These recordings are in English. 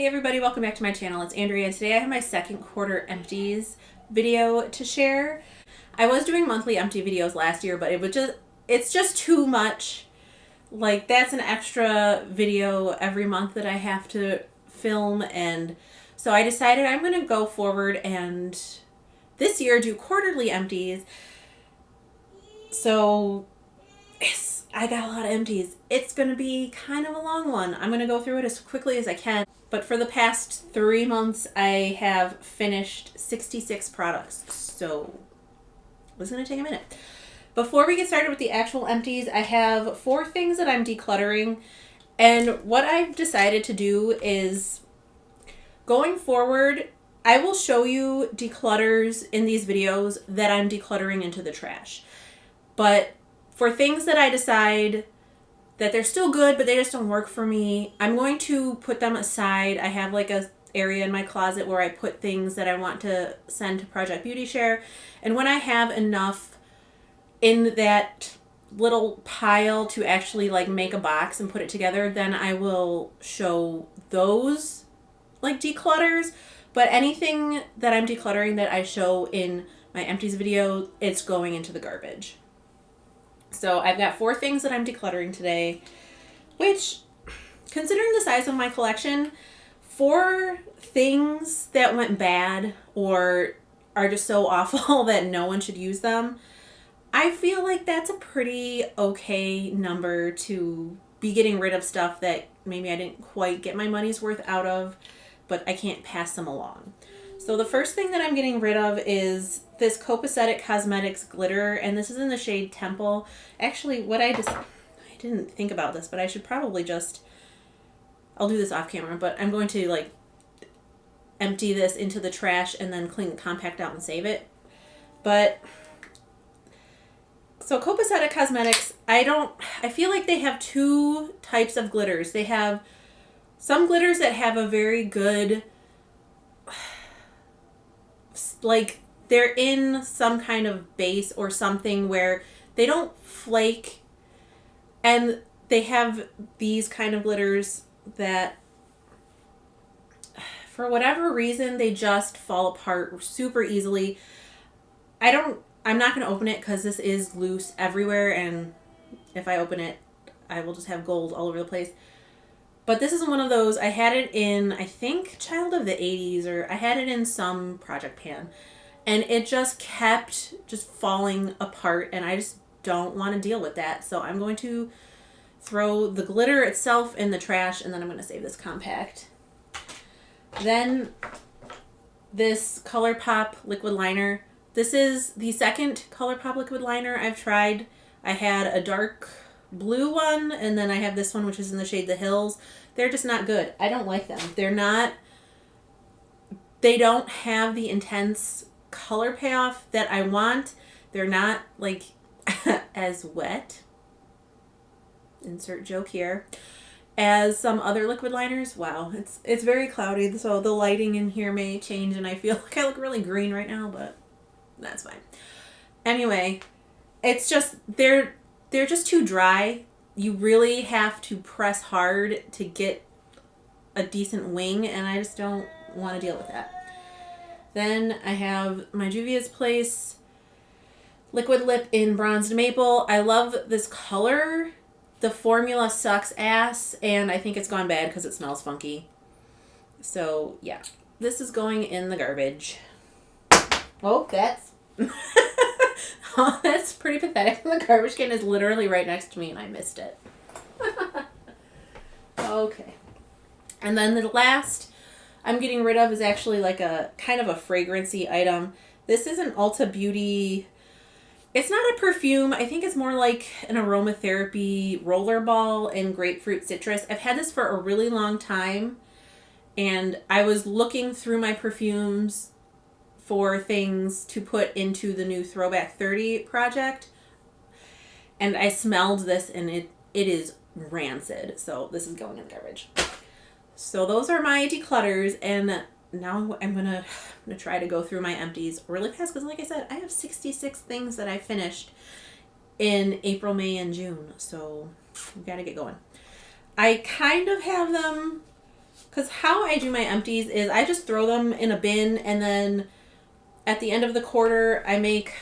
Hey everybody, welcome back to my channel. It's Andrea. Today I have my second quarter empties video to share. I was doing monthly empty videos last year, but it's just too much. Like, that's an extra video every month that I have to film, and so I decided I'm going to go forward and this year do quarterly empties. So I got a lot of empties. It's going to be kind of a long one. I'm going to go through it as quickly as I can. But for the past 3 months, I have finished 66 products. So it's going to take a minute. Before we get started with the actual empties, I have 4 things that I'm decluttering. And what I've decided to do is, going forward, I will show you declutters in these videos that I'm decluttering into the trash. But for things that I decide that they're still good, but they just don't work for me, I'm going to put them aside. I have like a area in my closet where I put things that I want to send to Project Beauty Share. And when I have enough in that little pile to actually like make a box and put it together, then I will show those like declutters. But anything that I'm decluttering that I show in my empties video, it's going into the garbage. So I've got 4 things that I'm decluttering today, which, considering the size of my collection, 4 things that went bad or are just so awful that no one should use them, I feel like that's a pretty okay number to be getting rid of stuff that maybe I didn't quite get my money's worth out of, but I can't pass them along. So the first thing that I'm getting rid of is this Copacetic Cosmetics glitter, and this is in the shade Temple. Actually, I didn't think about this, but I should probably I'll do this off camera, but I'm going to like empty this into the trash and then clean the compact out and save it. But so Copacetic Cosmetics, I feel like they have 2 types of glitters. They have some glitters that have a very good, like, they're in some kind of base or something where they don't flake, and they have these kind of glitters that for whatever reason they just fall apart super easily. I'm not going to open it because this is loose everywhere, and if I open it I will just have gold all over the place. But this is one of those. I had it in, I think, Child of the 80s, or I had it in some project pan. And it just kept just falling apart, and I just don't want to deal with that. So I'm going to throw the glitter itself in the trash, and then I'm going to save this compact. Then this ColourPop liquid liner. This is the second ColourPop liquid liner I've tried. I had a dark blue one, and then I have this one, which is in the shade The Hills. They're just not good. I don't like them. They don't have the intense color payoff that I want. They're not like as wet, insert joke here, as some other liquid liners. Wow, it's very cloudy, so the lighting in here may change, and I feel like I look really green right now, but that's fine. Anyway, it's just they're just too dry. You really have to press hard to get a decent wing, and I just don't want to deal with that. Then I have my Juvia's Place liquid lip in Bronzed Maple. I love this color. The formula sucks ass, and I think it's gone bad because it smells funky. So yeah, this is going in the garbage. Oh, oh, that's pretty pathetic. The garbage can is literally right next to me, and I missed it. Okay. And then the last I'm getting rid of is actually like a kind of a fragrancy item. This is an Ulta Beauty. It's not a perfume. I think it's more like an aromatherapy rollerball in grapefruit citrus. I've had this for a really long time, and I was looking through my perfumes for things to put into the new Throwback 30 project, and I smelled this, and it is rancid. So this is going in the garbage. So those are my declutters, and now I'm gonna try to go through my empties really fast, because like I said, I have 66 things that I finished in April, May, and June, so we gotta get going. I kind of have them Because how I do my empties is I just throw them in a bin, and then at the end of the quarter I make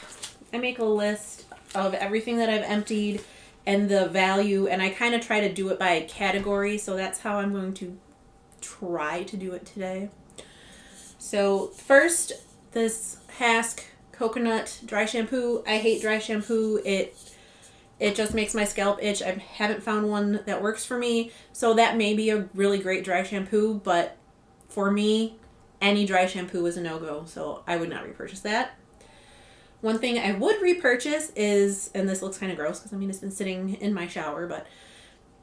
a list of everything that I've emptied and the value, and I kind of try to do it by category. So that's how I'm going to try to do it today. So first, this Hask coconut dry shampoo. I hate dry shampoo. It just makes my scalp itch. I haven't found one that works for me. So that may be a really great dry shampoo, but for me, any dry shampoo is a no-go. So I would not repurchase that. One thing I would repurchase is, and this looks kind of gross because I mean it's been sitting in my shower, but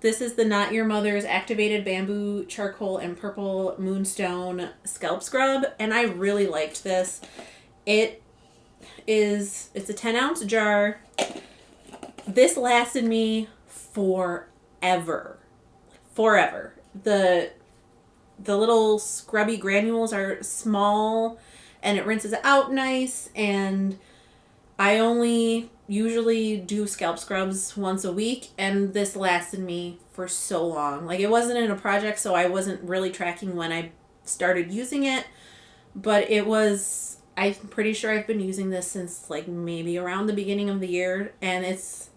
this is the Not Your Mother's Activated Bamboo Charcoal and Purple Moonstone Scalp Scrub, and I really liked this. It's a 10-ounce jar. This lasted me forever. Forever. The little scrubby granules are small and it rinses out nice, and I only usually do scalp scrubs once a week, and this lasted me for so long. Like, it wasn't in a project, so I wasn't really tracking when I started using it, but I'm pretty sure I've been using this since like maybe around the beginning of the year, and this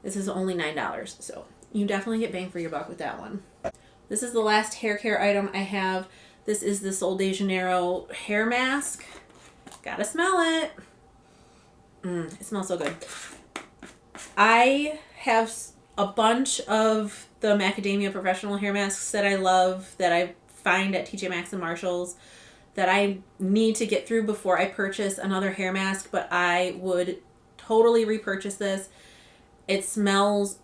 is only $9, so you definitely get bang for your buck with that one. This is the last hair care item I have. This is the Sol de Janeiro hair mask. Gotta smell it. It smells so good. I have a bunch of the Macadamia Professional hair masks that I love, that I find at TJ Maxx and Marshall's, that I need to get through before I purchase another hair mask, but I would totally repurchase this. It smells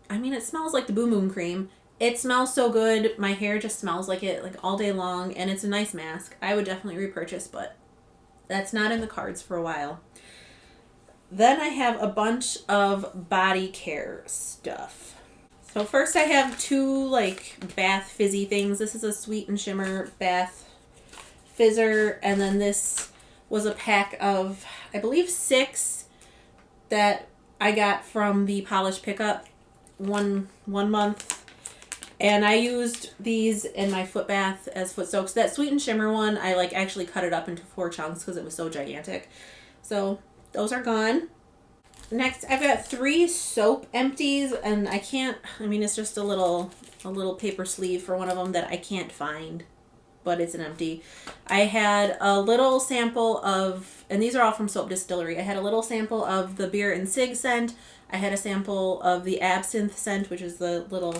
like the Boom Boom Cream. It smells so good. My hair just smells like it like all day long, and it's a nice mask. I would definitely repurchase, but that's not in the cards for a while. Then I have a bunch of body care stuff. So first I have two like bath fizzy things. This is a Sweet and Shimmer bath fizzer, and then this was a pack of, I believe, 6 that I got from the Polish Pickup one month. And I used these in my foot bath as foot soaks. That Sweet and Shimmer one, I like actually cut it up into 4 chunks because it was so gigantic. So those are gone. Next, I've got 3 soap empties, and it's just a little paper sleeve for one of them that I can't find, but it's an empty. I had a little sample of, and these are all from Soap Distillery. I had a little sample of the Beer and Sig scent. I had a sample of the Absinthe scent, which is the little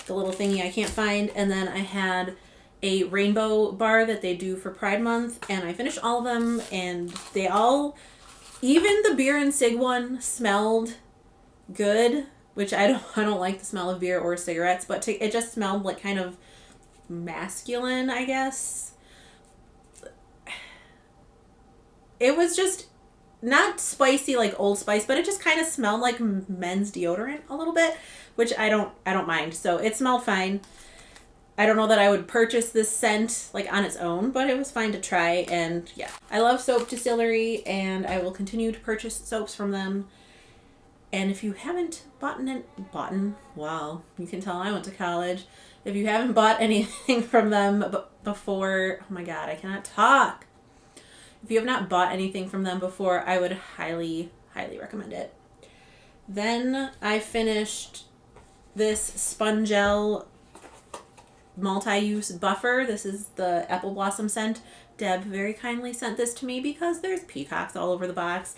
thingy I can't find, and then I had a rainbow bar that they do for Pride Month, and I finished all of them, and they all, even the Beer and Sig one, smelled good, which I don't like the smell of beer or cigarettes, but it just smelled like kind of masculine, I guess. It was just not spicy like Old Spice, but it just kind of smelled like men's deodorant a little bit, which I don't mind. So it smelled fine. I don't know that I would purchase this scent like on its own, but it was fine to try. And yeah, I love Soap Distillery, and I will continue to purchase soaps from them. And if you haven't wow, you can tell I went to college. If you haven't bought anything from them before, oh my God, I cannot talk. If you have not bought anything from them before, I would highly, highly recommend it. Then I finished this Spongel multi-use buffer. This is the apple blossom scent. Deb very kindly sent this to me because there's peacocks all over the box.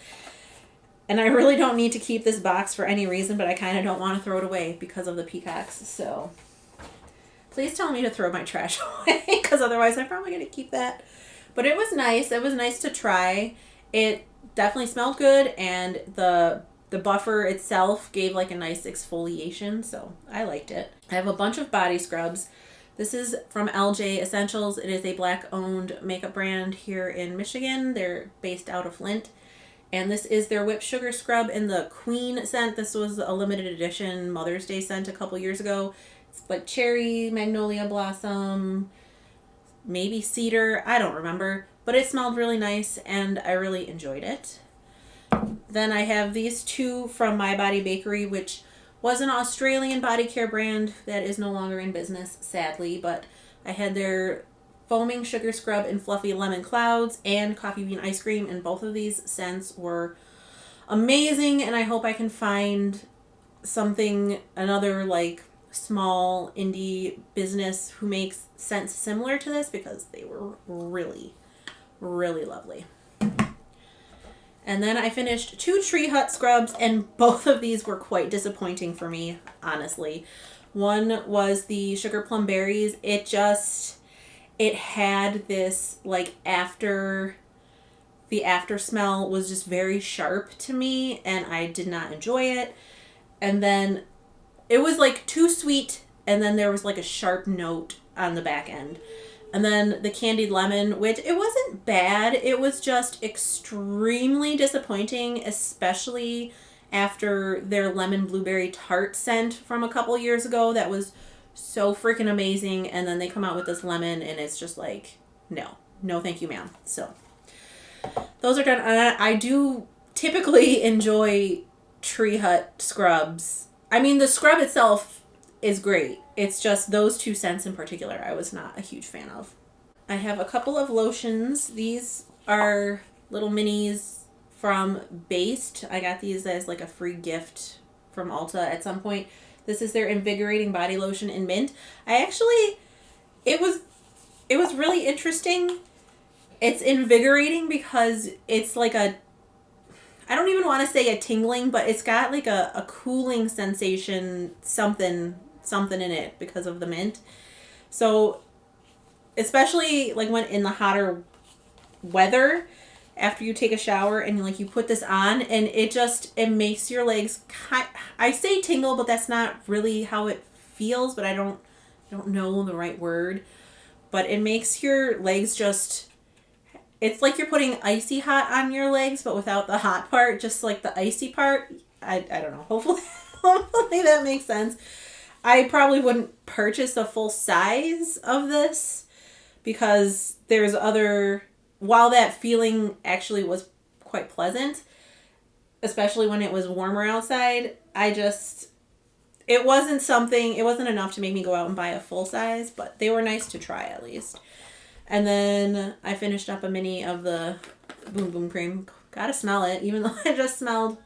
And I really don't need to keep this box for any reason, but I kind of don't want to throw it away because of the peacocks. So please tell me to throw my trash away, because otherwise I'm probably going to keep that. But it was nice. It was nice to try. It definitely smelled good, and the buffer itself gave like a nice exfoliation, so I liked it. I have a bunch of body scrubs. This is from LJ Essentials. It is a Black-owned makeup brand here in Michigan. They're based out of Flint. And this is their whipped sugar scrub in the Queen scent. This was a limited edition Mother's Day scent a couple years ago. It's like cherry, magnolia blossom, maybe cedar, I don't remember. But it smelled really nice, and I really enjoyed it. Then I have these 2 from My Body Bakery, which was an Australian body care brand that is no longer in business, sadly. But I had their foaming sugar scrub and fluffy lemon clouds and coffee bean ice cream, and both of these scents were amazing, and I hope I can find another like small indie business who makes scents similar to this, because they were really, really lovely. And then I finished 2 Tree Hut scrubs, and both of these were quite disappointing for me, honestly. One was the Sugar Plum Berries. It had this, like, the after smell was just very sharp to me, and I did not enjoy it. And then it was, like, too sweet, and then there was, like, a sharp note on the back end. And then the candied lemon, which it wasn't bad, it was just extremely disappointing, especially after their lemon blueberry tart scent from a couple years ago that was so freaking amazing. And then they come out with this lemon, and it's just like, no thank you, ma'am. So those are done. I do typically enjoy Tree Hut scrubs. I mean, the scrub itself is great. It's just those 2 scents in particular I was not a huge fan of. I have a couple of lotions. These are little minis from Based. I got these as like a free gift from Ulta at some point. This is their invigorating body lotion in mint. It was really interesting. It's invigorating because it's like I don't even want to say a tingling, but it's got like a cooling sensation, something in it because of the mint. So especially like when in the hotter weather, after you take a shower and like you put this on, and it makes your legs I say tingle, but that's not really how it feels, but I don't know the right word, but it makes your legs just, it's like you're putting icy hot on your legs, but without the hot part, just like the icy part. I don't know. Hopefully that makes sense. I probably wouldn't purchase a full size of this because there's while that feeling actually was quite pleasant, especially when it was warmer outside, it wasn't enough to make me go out and buy a full size, but they were nice to try at least. And then I finished up a mini of the Boom Boom Cream. Gotta smell it, even though I just smelled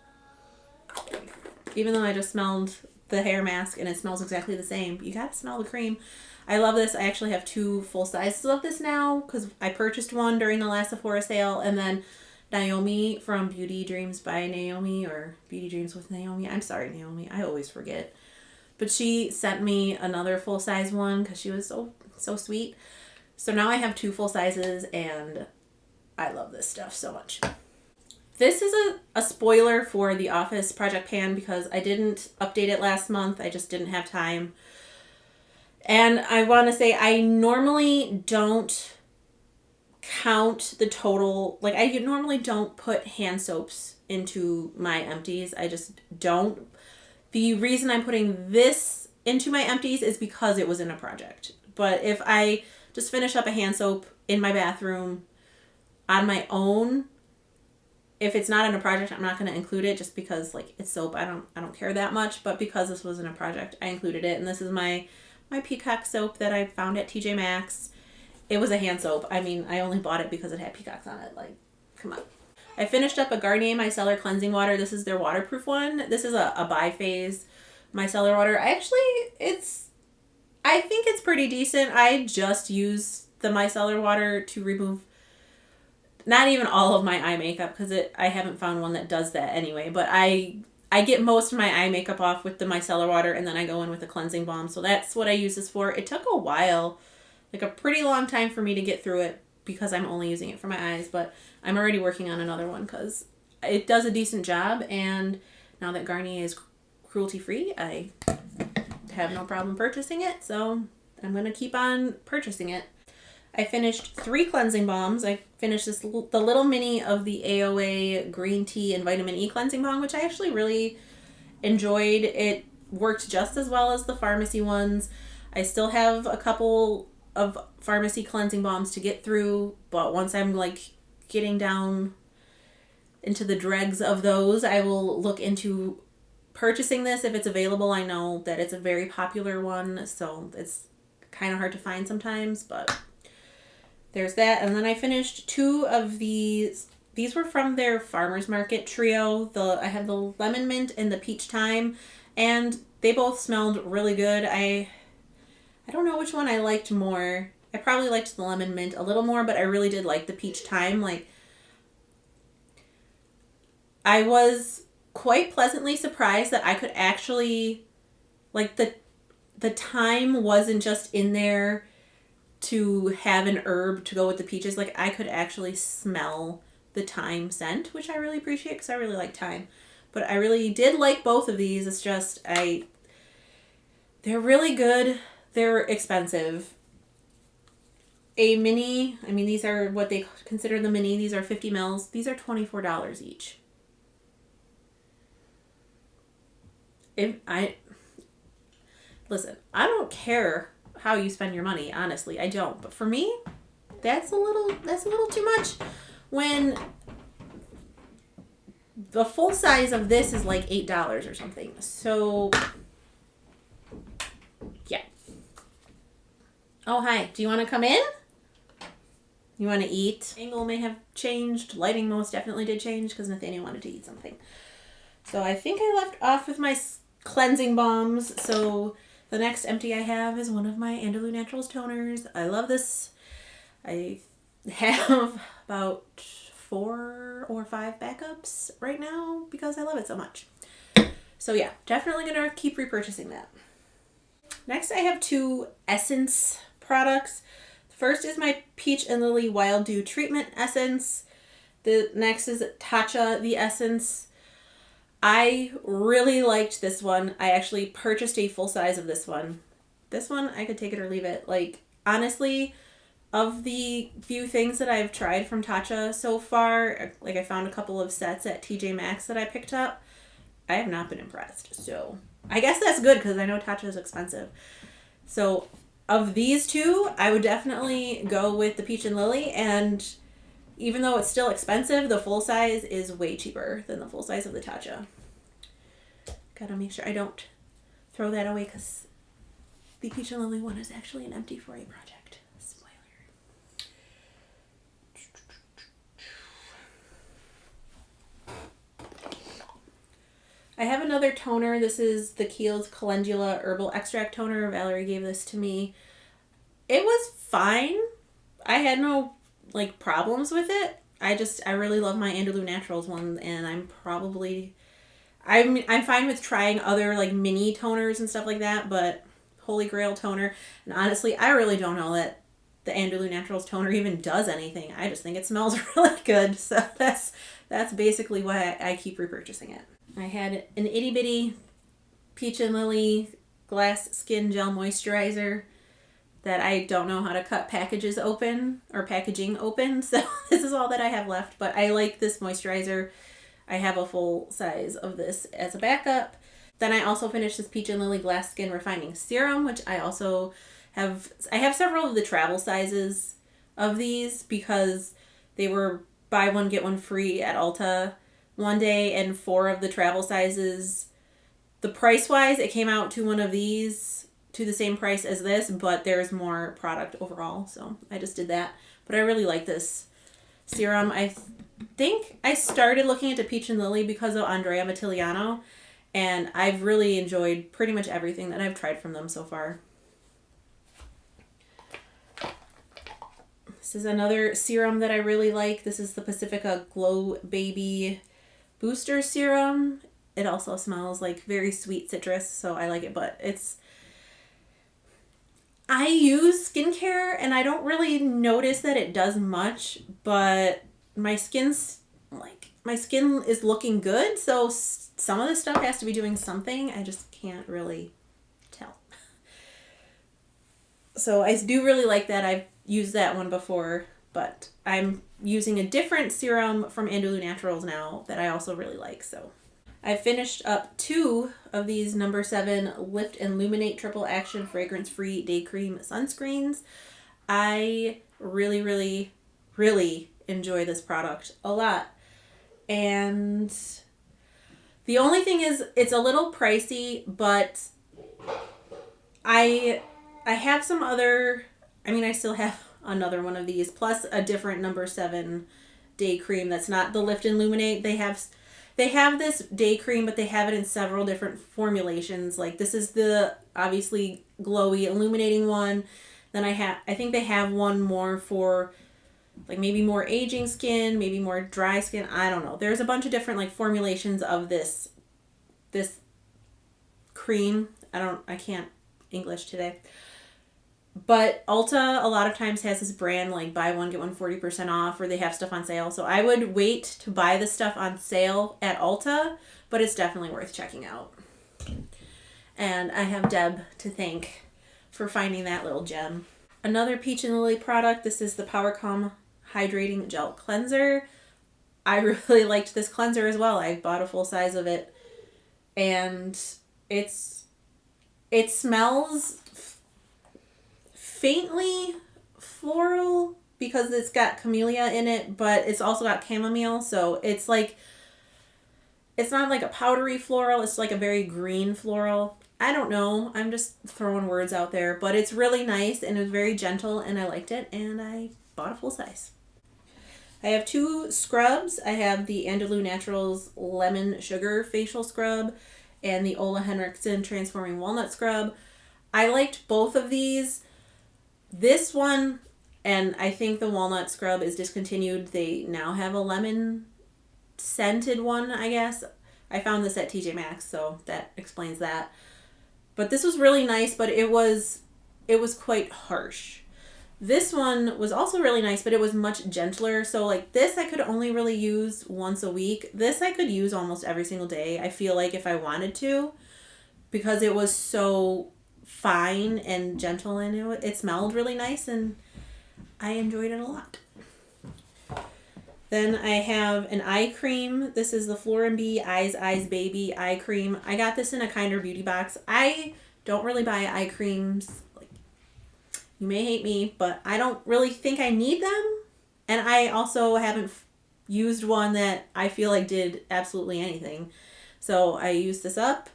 the hair mask and it smells exactly the same. You gotta smell the cream. I love this. I actually have 2 full sizes of this now because I purchased one during the last Sephora sale, and then Naomi from Beauty Dreams by Naomi, or Beauty Dreams with Naomi. I'm sorry, Naomi. I always forget. But she sent me another full size one because she was so sweet. So now I have 2 full sizes, and I love this stuff so much. This is a spoiler for the Office Project Pan because I didn't update it last month. I just didn't have time. And I want to say I normally don't count the total. Like, I normally don't put hand soaps into my empties. I just don't. The reason I'm putting this into my empties is because it was in a project. But if I just finish up a hand soap in my bathroom on my own, if it's not in a project, I'm not going to include it just because, like, it's soap. I don't care that much. But because this was in a project, I included it. And this is my peacock soap that I found at TJ Maxx. It was a hand soap. I mean, I only bought it because it had peacocks on it. Like, come on. I finished up a Garnier Micellar Cleansing Water. This is their waterproof one. This is a biphase micellar water. I think it's pretty decent. I just use the micellar water to remove not even all of my eye makeup because I haven't found one that does that anyway. But I get most of my eye makeup off with the micellar water, and then I go in with a cleansing balm. So that's what I use this for. It took a while, like a pretty long time for me to get through it because I'm only using it for my eyes. But I'm already working on another one because it does a decent job. And now that Garnier is cruelty-free, I have no problem purchasing it. So I'm going to keep on purchasing it. I finished 3 cleansing balms. I finished the little mini of the AOA green tea and vitamin E cleansing balm, which I actually really enjoyed. It worked just as well as the pharmacy ones. I still have a couple of pharmacy cleansing balms to get through, but once I'm like getting down into the dregs of those, I will look into purchasing this if it's available. I know that it's a very popular one, so kind of hard to find sometimes, but there's that. And then I finished 2 of these. These were from their farmer's market trio. I have the lemon mint and the peach thyme, and they both smelled really good. I don't know which one I liked more. I probably liked the lemon mint a little more, but I really did like the peach thyme. Like, I was quite pleasantly surprised that I could actually, like, the thyme wasn't just in there to have an herb to go with the peaches. Like, I could actually smell the thyme scent, which I really appreciate because I really like thyme. But I really did like both of these. It's just, they're really good. They're expensive. A mini, I mean, these are what they consider the mini. These are 50 mils. These are $24 each. Listen, I don't care how you spend your money, honestly. I don't. But for me, that's a little too much when the full size of this is like $8 or something. So, yeah. Oh, hi. Do you want to come in? You want to eat? Angle may have changed. Lighting most definitely did change because Nathaniel wanted to eat something. So I think I left off with my cleansing balms. So the next empty I have is one of my Andalou Naturals toners. I love this. I have about 4 or 5 backups right now because I love it so much. So yeah, definitely going to keep repurchasing that. Next I have 2 essence products. First is my Peach and Lily Wild Dew Treatment Essence. The next is Tatcha the Essence. I really liked this one. I actually purchased a full size of this one. This one, I could take it or leave it. Like, honestly, of the few things that I've tried from Tatcha so far, like I found a couple of sets at TJ Maxx that I picked up, I have not been impressed. So I guess that's good because I know Tatcha is expensive. So of these 2, I would definitely go with the Peach and Lily, and even though it's still expensive, the full size is way cheaper than the full size of the Tatcha. Gotta make sure I don't throw that away because the Peach and Lily one is actually an empty for a project. Spoiler. I have another toner. This is the Kiehl's Calendula Herbal Extract Toner. Valerie gave this to me. It was fine. I had no problems with it. I really love my Andalou Naturals one, and I'm fine with trying other mini toners and stuff like that, but Holy Grail toner, and honestly, I really don't know that the Andalou Naturals toner even does anything. I just think it smells really good, so that's basically why I keep repurchasing it. I had an itty bitty Peach and Lily glass skin gel moisturizer that I don't know how to cut packaging open, so this is all that I have left, but I like this moisturizer. I have a full size of this as a backup. Then I also finished this Peach and Lily Glass Skin Refining Serum, which I also have. I have several of the travel sizes of these because they were buy one, get one free at Ulta one day, and 4 of the travel sizes, the price-wise, it came out to one of these to the same price as this, but there's more product overall, so I just did that. But I really like this serum. I think I started looking into Peach and Lily because of Andrea Bottiliano, and I've really enjoyed pretty much everything that I've tried from them so far. This is another serum that I really like. This is the Pacifica Glow Baby Booster Serum. It also smells like very sweet citrus, so I like it, but I use skincare and I don't really notice that it does much, but my skin is looking good, so some of this stuff has to be doing something. I just can't really tell. So I do really like that. I've used that one before, but I'm using a different serum from Andalou Naturals now that I also really like. So I finished up 2 of these No. 7 Lift and Luminate Triple Action Fragrance-Free Day Cream Sunscreens. I really, really, really enjoy this product a lot. And the only thing is it's a little pricey, but I I have some other, I mean, I still have another one of these, plus a different number 7 day cream that's not the Lift and Illuminate. They have this day cream, but they have it in several different formulations. Like this is the obviously glowy illuminating one. Then I think they have one more for like maybe more aging skin, maybe more dry skin. I don't know. There's a bunch of different like formulations of this cream. I can't English today. But Ulta a lot of times has this brand like buy one get one 40% off, or they have stuff on sale. So I would wait to buy the stuff on sale at Ulta, but it's definitely worth checking out. And I have Deb to thank for finding that little gem. Another Peach and Lily product. This is the Power Calm Hydrating Gel Cleanser. I really liked this cleanser as well. I bought a full size of it, and it smells faintly floral because it's got camellia in it, but it's also got chamomile, so it's like, it's not like a powdery floral, it's like a very green floral. I don't know, I'm just throwing words out there, but it's really nice and it was very gentle and I liked it, and I bought a full size. I have 2 scrubs. I have the Andalou Naturals Lemon Sugar Facial Scrub and the Ola Henriksen Transforming Walnut Scrub. I liked both of these. This one, and I think the walnut scrub is discontinued. They now have a lemon scented one, I guess. I found this at TJ Maxx, so that explains that. But this was really nice, but it was quite harsh. This one was also really nice, but it was much gentler. So like this I could only really use once a week. This I could use almost every single day, I feel like, if I wanted to, because it was so fine and gentle, and it smelled really nice and I enjoyed it a lot. Then I have an eye cream. This is the Flora & Bee Eyes Baby eye cream. I got this in a Kinder Beauty box. I don't really buy eye creams. Like, you may hate me, but I don't really think I need them, and I also haven't used one that I feel like did absolutely anything. So I used this up.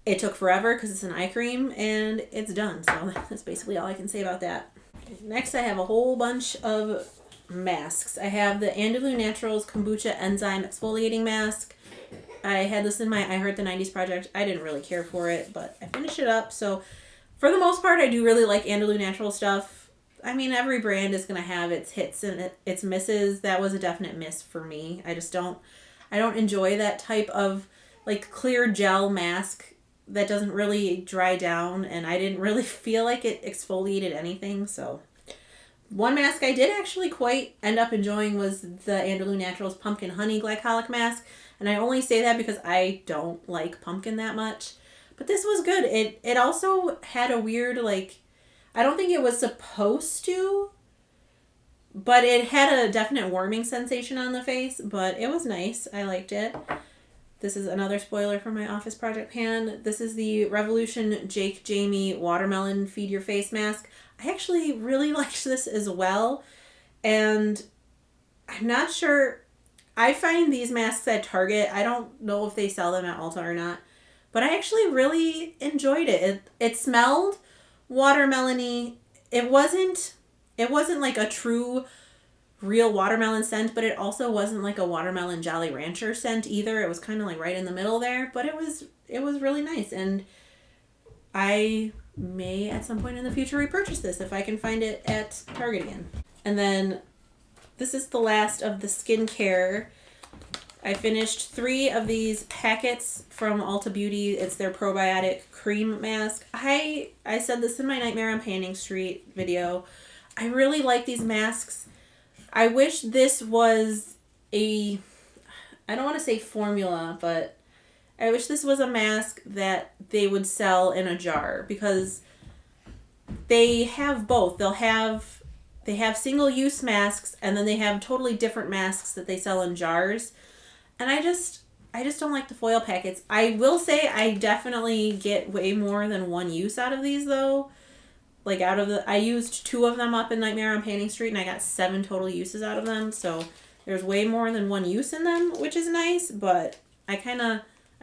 It took forever because it's an eye cream, and it's done. So that's basically all I can say about that. Next, I have a whole bunch of masks. I have the Andalou Naturals Kombucha Enzyme Exfoliating Mask. I had this in my I Heart the 90s project. I didn't really care for it, but I finished it up. So for the most part, I do really like Andalou Natural stuff. I mean, every brand is going to have its hits and its misses. That was a definite miss for me. I don't enjoy that type of like clear gel mask that doesn't really dry down, and I didn't really feel like it exfoliated anything. So one mask I did actually quite end up enjoying was the Andalou Naturals Pumpkin Honey Glycolic Mask, and I only say that because I don't like pumpkin that much, but this was good. It also had a weird, like, I don't think it was supposed to, but it had a definite warming sensation on the face, but it was nice. I liked it. This is another spoiler for my office project pan. This is the Revolution Jake Jamie Watermelon Feed Your Face Mask. I actually really liked this as well, and I'm not sure. I find these masks at Target. I don't know if they sell them at Ulta or not, but I actually really enjoyed it. It smelled watermelony. It wasn't like a true real watermelon scent, but it also wasn't like a watermelon Jolly Rancher scent either. It was kind of like right in the middle there, but it was really nice, and I may at some point in the future repurchase this if I can find it at Target again. And then this is the last of the skincare. I finished 3 of these packets from Ulta Beauty. It's their probiotic cream mask. I said this in my Nightmare on Panning Street video. I really like these masks. I wish this was I don't want to say formula, but I wish this was a mask that they would sell in a jar, because they have both. They have single-use masks, and then they have totally different masks that they sell in jars. And I just don't like the foil packets. I will say I definitely get way more than one use out of these, though. Like, I used 2 of them up in Nightmare on Panning Street, and I got 7 total uses out of them. So there's way more than one use in them, which is nice, but I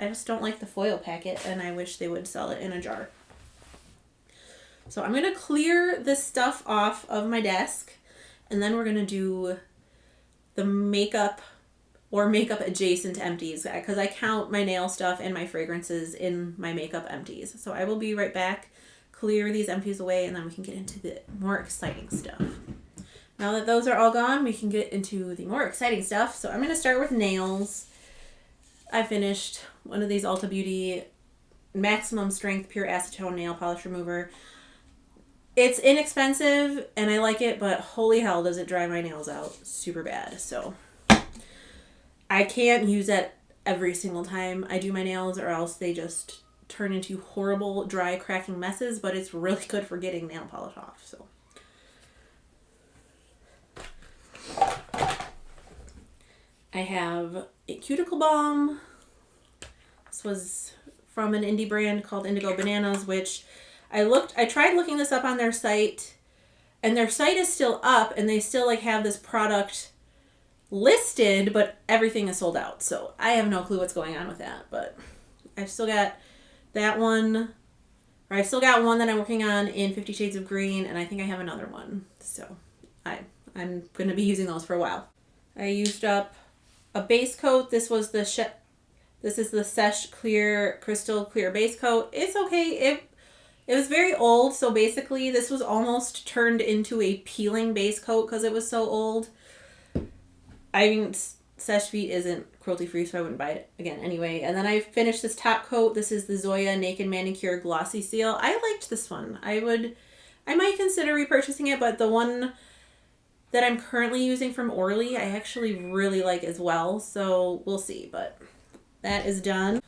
just don't like the foil packet, and I wish they would sell it in a jar. So I'm going to clear this stuff off of my desk, and then we're going to do the makeup or makeup adjacent empties, because I count my nail stuff and my fragrances in my makeup empties. So I will be right back, clear these empties away, and then we can get into the more exciting stuff. Now that those are all gone, we can get into the more exciting stuff. So I'm going to start with nails. I finished one of these Ulta Beauty maximum strength pure acetone nail polish remover. It's inexpensive and I like it, but holy hell does it dry my nails out super bad. So I can't use it every single time I do my nails, or else they just turn into horrible dry cracking messes, but it's really good for getting nail polish off. So I have a cuticle balm. This was from an indie brand called Indigo Bananas, which I tried looking this up on their site, and their site is still up and they still like have this product listed, but everything is sold out. So I have no clue what's going on with that, but I've still got that one, or I've still got one that I'm working on in 50 Shades of Green, and I think I have another one. So I'm going to be using those for a while. I used up a base coat. This is the Sesh Clear Crystal Clear Base Coat. It's okay. It was very old, so basically this was almost turned into a peeling base coat because it was so old. I mean, Sesh Feet isn't cruelty free, so I wouldn't buy it again anyway. And then I finished this top coat. This is the Zoya Naked Manicure Glossy Seal. I liked this one. I might consider repurchasing it, but the one that I'm currently using from Orly, I actually really like as well. So we'll see, but that is done.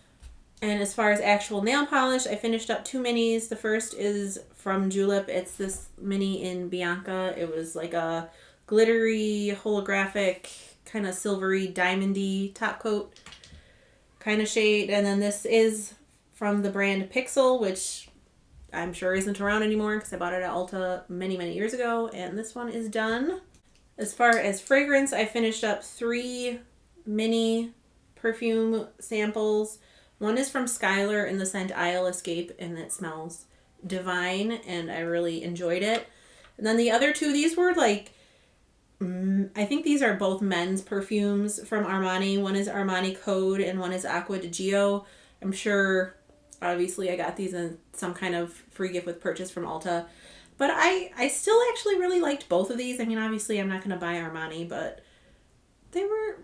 And as far as actual nail polish, I finished up 2 minis. The first is from Julep. It's this mini in Bianca. It was like a glittery, holographic, kind of silvery, diamondy top coat kind of shade. And then this is from the brand Pixel, which I'm sure isn't around anymore because I bought it at Ulta many, many years ago. And this one is done. As far as fragrance, I finished up 3 mini perfume samples. One is from Skylar in the scent Isle Escape, and it smells divine, and I really enjoyed it. And then the other 2, these were like, I think these are both men's perfumes from Armani. One is Armani Code, and one is Acqua di Gio. I'm sure, obviously, I got these in some kind of free gift with purchase from Ulta. But I still actually really liked both of these. I mean, obviously, I'm not going to buy Armani, but they were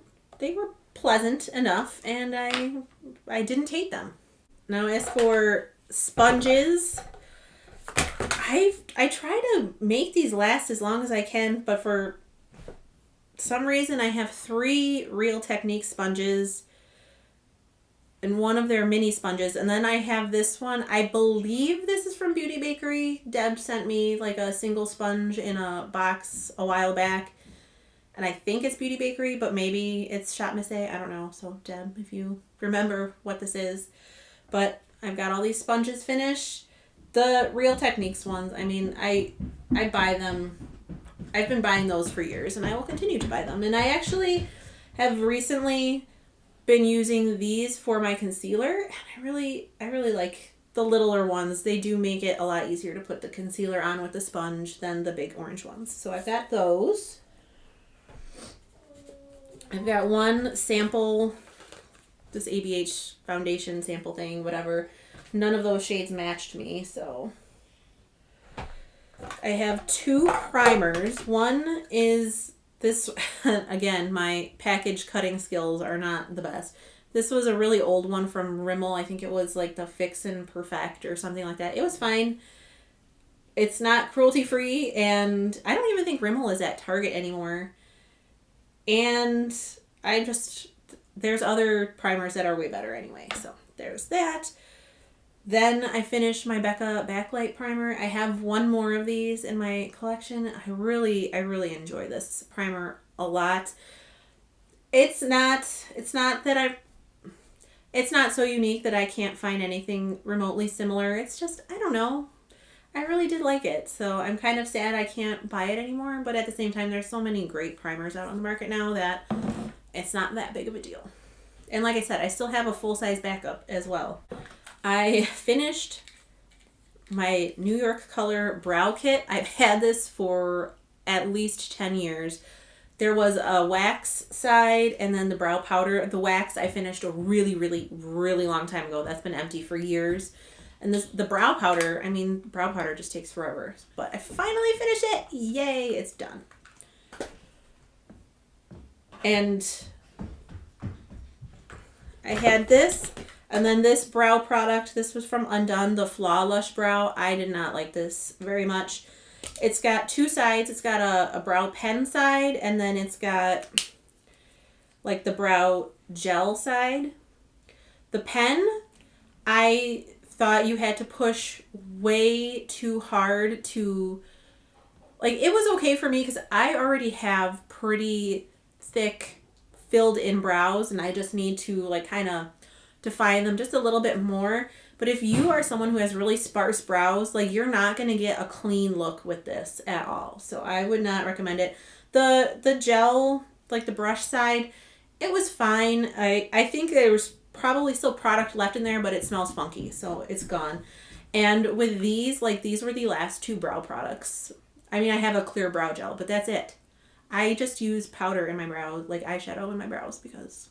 pleasant enough, and I didn't hate them. Now, as for sponges, I try to make these last as long as I can, but for some reason I have 3 Real Technique sponges and one of their mini sponges, and then I have this one. I believe this is from Beauty Bakery. Deb sent me like a single sponge in a box a while back. And I think it's Beauty Bakery, but maybe it's Shop Miss A. I don't know. So, Deb, if you remember what this is. But I've got all these sponges finished. The Real Techniques ones, I mean, I buy them. I've been buying those for years, and I will continue to buy them. And I actually have recently been using these for my concealer. And I really like the littler ones. They do make it a lot easier to put the concealer on with the sponge than the big orange ones. So I've got those. I've got one sample, this ABH foundation sample thing, whatever. None of those shades matched me, so. I have 2 primers. One is this, again, my package cutting skills are not the best. This was a really old one from Rimmel. I think it was like the Fix and Perfect or something like that. It was fine. It's not cruelty free, and I don't even think Rimmel is at Target anymore. And there's other primers that are way better anyway. So there's that. Then I finished my Becca Backlight Primer. I have one more of these in my collection. I really enjoy this primer a lot. It's not so unique that I can't find anything remotely similar. It's just, I don't know. I really did like it. So I'm kind of sad I can't buy it anymore. But at the same time, there's so many great primers out on the market now that it's not that big of a deal. And like I said, I still have a full-size backup as well. I finished my New York Color Brow Kit. I've had this for at least 10 years. There was a wax side and then the brow powder. The wax I finished a really, really, really long time ago. That's been empty for years. And the brow powder, I mean, brow powder just takes forever. But I finally finished it. Yay, it's done. And I had this, and then this brow product. This was from Undone, the Flawlush Brow. I did not like this very much. It's got two sides. It's got a brow pen side, and then it's got like the brow gel side. The pen, I thought you had to push way too hard to, like, it was okay for me because I already have pretty thick filled in brows and I just need to like kind of define them just a little bit more. But if you are someone who has really sparse brows, like, you're not going to get a clean look with this at all. So I would not recommend it. The gel, like the brush side, it was fine. I think there was probably still product left in there, but it smells funky, so it's gone. And with these, like, these were the last two brow products. I mean, I have a clear brow gel, but that's it. I just use powder in my brows, like eyeshadow in my brows, because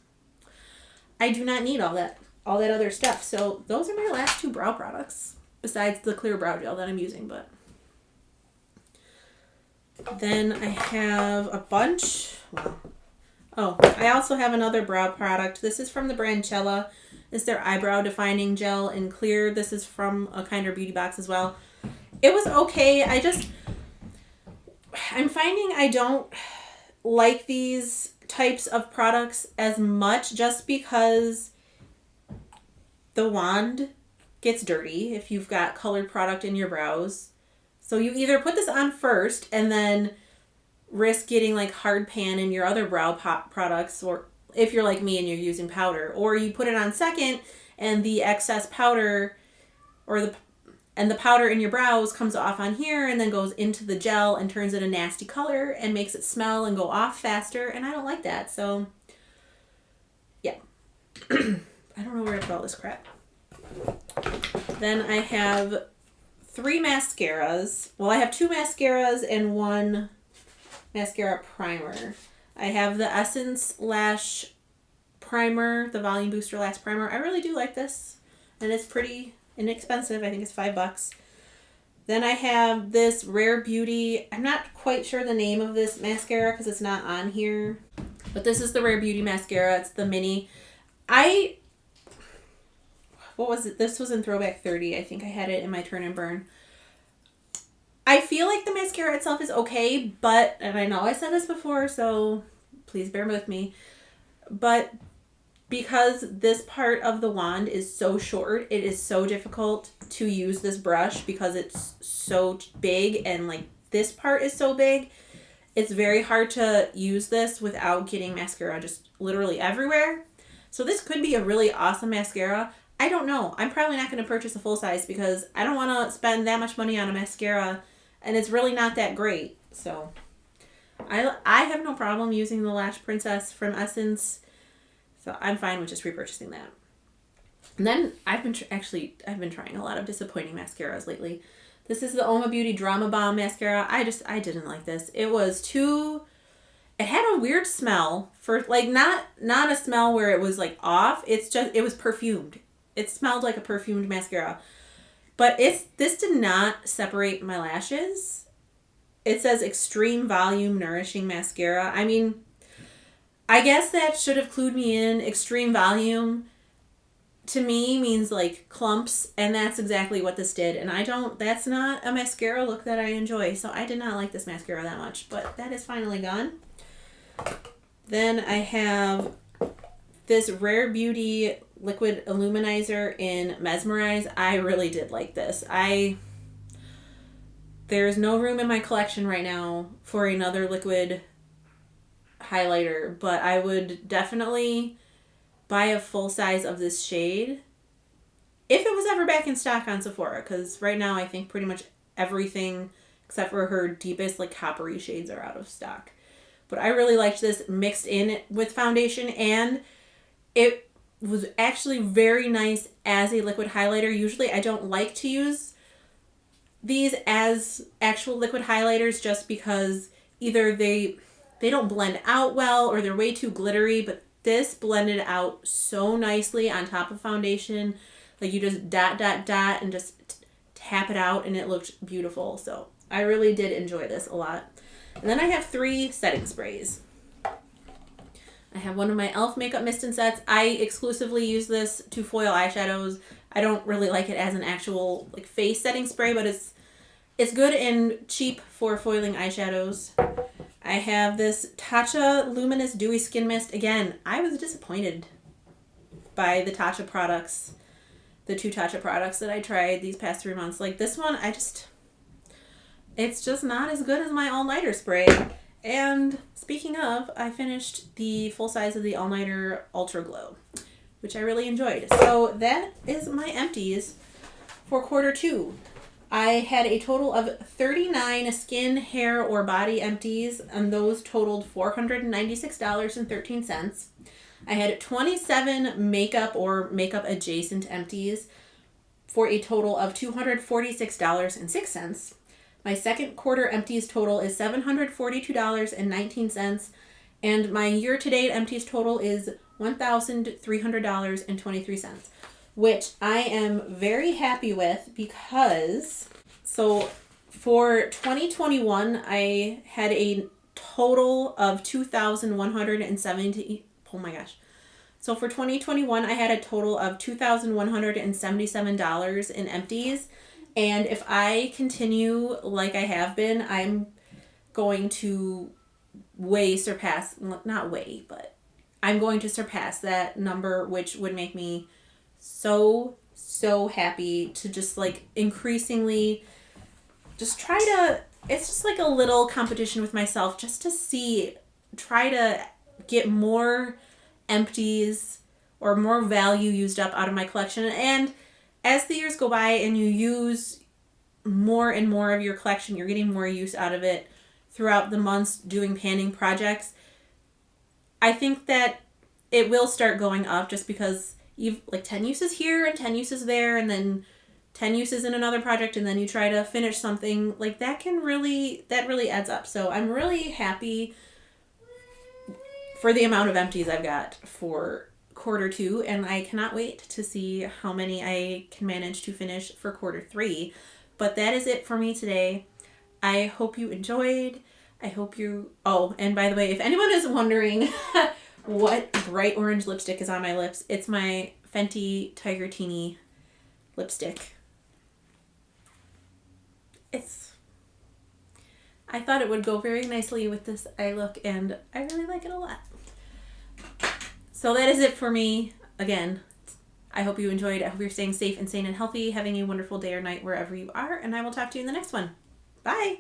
I do not need all that other stuff. So those are my last two brow products, besides the clear brow gel that I'm using. But then I have a bunch. Wow. Oh, I also have another brow product. This is from the brand Cella. It's their eyebrow defining gel in clear. This is from a Kinder Beauty box as well. It was okay. I'm finding I don't like these types of products as much just because the wand gets dirty if you've got colored product in your brows. So you either put this on first and then risk getting like hard pan in your other brow products, or if you're like me and you're using powder, or you put it on second and the excess powder or the powder in your brows comes off on here and then goes into the gel and turns it a nasty color and makes it smell and go off faster, and I don't like that. So yeah. I don't know where to put all this crap. Then I have 3 mascaras. Well, I have 2 mascaras and 1 mascara primer. I have the Essence Lash Primer, the Volume Booster Lash Primer. I really do like this, and it's pretty inexpensive. I think it's $5. Then I have this Rare Beauty. I'm not quite sure the name of this mascara because it's not on here, but this is the Rare Beauty mascara. It's the mini. What was it? This was in Throwback 30. I think I had it in my Turn and Burn. I feel like the mascara itself is okay, but, and I know I said this before, so please bear with me, but because this part of the wand is so short, it is so difficult to use this brush because it's so big, and like this part is so big. It's very hard to use this without getting mascara just literally everywhere. So this could be a really awesome mascara. I don't know. I'm probably not going to purchase a full size because I don't want to spend that much money on a mascara, and it's really not that great. So I have no problem using the Lash Princess from Essence. So I'm fine with just repurchasing that. And then I've been trying a lot of disappointing mascaras lately. This is the Oma Beauty Drama Bomb mascara. I didn't like this. It had a weird smell for, like, not a smell where it was like off. It was perfumed. It smelled like a perfumed mascara. But this did not separate my lashes. It says Extreme Volume Nourishing Mascara. I mean, I guess that should have clued me in. Extreme volume to me means like clumps, and that's exactly what this did. And that's not a mascara look that I enjoy. So I did not like this mascara that much, but that is finally gone. Then I have this Rare Beauty Liquid Illuminizer in Mesmerize. I really did like this. There's no room in my collection right now for another liquid highlighter, but I would definitely buy a full size of this shade if it was ever back in stock on Sephora, because right now I think pretty much everything except for her deepest like coppery shades are out of stock. But I really liked this mixed in with foundation, and it was actually very nice as a liquid highlighter. Usually I don't like to use these as actual liquid highlighters just because either they don't blend out well or they're way too glittery, but this blended out so nicely on top of foundation. Like you just dot, dot, dot and just tap it out and it looked beautiful. So I really did enjoy this a lot. And then I have 3 setting sprays. I have one of my e.l.f. makeup mist and sets. I exclusively use this to foil eyeshadows. I don't really like it as an actual like face setting spray, but it's good and cheap for foiling eyeshadows. I have this Tatcha Luminous Dewy Skin Mist. Again, I was disappointed by the Tatcha products, the 2 Tatcha products that I tried these past 3 months. Like this one, it's just not as good as my all-nighter spray. And speaking of, I finished the full size of the all-nighter Ultra Glow, which I really enjoyed. So that is my empties for quarter 2. I had a total of 39 skin, hair, or body empties, and those totaled $496.13. I had 27 makeup or makeup adjacent empties for a total of $246.06. My second quarter empties total is $742.19, and my year-to-date empties total is $1,300.23, which I am very happy with because, so for 2021, I had a total of 2,170, oh my gosh. So for 2021, I had a total of $2,177 in empties. And if I continue like I have been, I'm going to I'm going to surpass that number, which would make me so happy to just like increasingly just try to, it's just like a little competition with myself just to try to get more empties or more value used up out of my collection. And as the years go by and you use more and more of your collection, you're getting more use out of it throughout the months doing panning projects. I think that it will start going up just because you've like 10 uses here and 10 uses there and then 10 uses in another project and then you try to finish something like that really adds up. So I'm really happy for the amount of empties I've got for quarter 2, and I cannot wait to see how many I can manage to finish for quarter 3. But that is it for me today. I hope you enjoyed. Oh, and by the way, if anyone is wondering what bright orange lipstick is on my lips, it's my Fenty Tiger Teeny lipstick. I thought it would go very nicely with this eye look, and I really like it a lot. So that is it for me. Again, I hope you enjoyed. I hope you're staying safe and sane and healthy, having a wonderful day or night wherever you are, and I will talk to you in the next one. Bye!